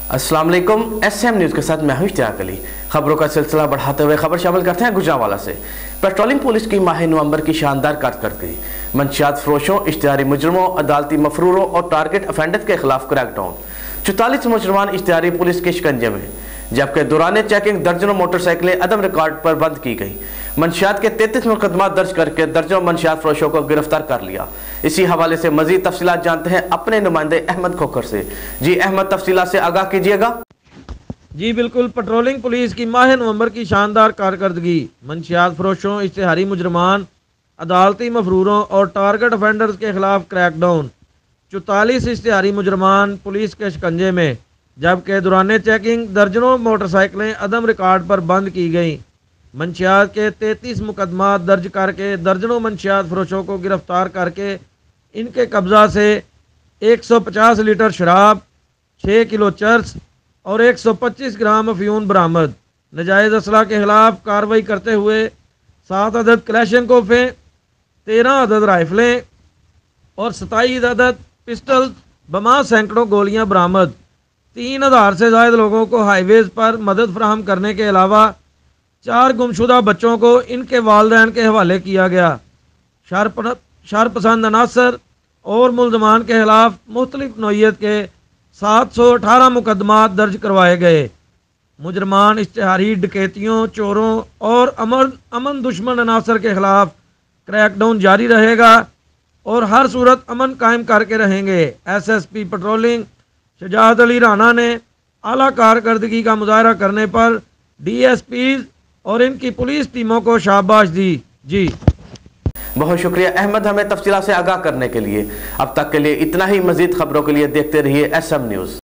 अस्सलाम वालेकुम। SM news के साथ मैं हूं इश्तियाक अली। खबरों का सिलसिला बढ़ाते हुए खबर शामिल करते हैं गुजरांवाला से। पेट्रोलिंग पुलिस की माह नवंबर की शानदार कारकर्दगी, मंशियात फरोशों, इश्तिहारी मुजरमों, अदालती मफरूरों और टारगेट अफेंडर्स के खिलाफ क्रैकडाउन। 44 मुजरमान इश्तिहारी पुलिस के शिकंजे में, जबकि दौरान चेकिंग दर्जनों मोटरसाइकिलें अदम रिकॉर्ड पर बंद की गई। मंशियात के 33 मुकदमा दर्ज करके दर्जनों मंशियात फरोशों को गिरफ्तार कर लिया। इसी हवाले से मजीद तफसीलात जानते हैं अपने नुमाइंदे अहमद खोखर से। जी अहमद, तफसीलात से आगाह कीजिएगा। जी बिल्कुल, पेट्रोलिंग पुलिस की माह नवंबर की शानदार कारकर्दगी, मंशियात फरोशों, इश्तिहारी मुजरमान, अदालती मफरूरों और टारगेट अफेंडर्स के खिलाफ क्रैकडाउन। 44 इश्तिहारी मुजरमान पुलिस के शिकंजे में, जबकि दौरान चेकिंग दर्जनों मोटरसाइकिलें अदम रिकॉर्ड पर बंद की गईं। मंशियात के 33 मुकदमा दर्ज करके दर्जनों मंशियात फरोशों को गिरफ्तार करके इनके कब्जा से 150 लीटर शराब, 6 किलो चर्स और 125 ग्राम अफ्यून बरामद। नजायज़ असला के खिलाफ कार्रवाई करते हुए 7 अदद क्लैशनकोफें, 13 अदद राइफलें और 27 अदद पिस्टल बमा सैकड़ों गोलियां बरामद। 3000 से ज़ायद लोगों को हाईवेज़ पर मदद फराहम करने के अलावा 4 गुमशुदा बच्चों को इनके वालिदैन के हवाले किया गया। शरपसंद अनासर और मुलजमान के खिलाफ मुख्तलिफ नौइयत के 718 मुकदमा दर्ज करवाए गए। मुजरमान इश्तिहारी डकैतियों, चोरों और अमन दुश्मन अनासर के खिलाफ क्रैकडाउन जारी रहेगा और हर सूरत अमन कायम करके रहेंगे। SSP पेट्रोलिंग शजात अली राना ने आला कारकर्दगी का मुजाहरा करने पर DSPs और इनकी पुलिस टीमों को शाबाश दी। जी बहुत शुक्रिया अहमद, हमें तफसीला से आगाह करने के लिए। अब तक के लिए इतना ही। मजीद खबरों के लिए देखते रहिए SM न्यूज़।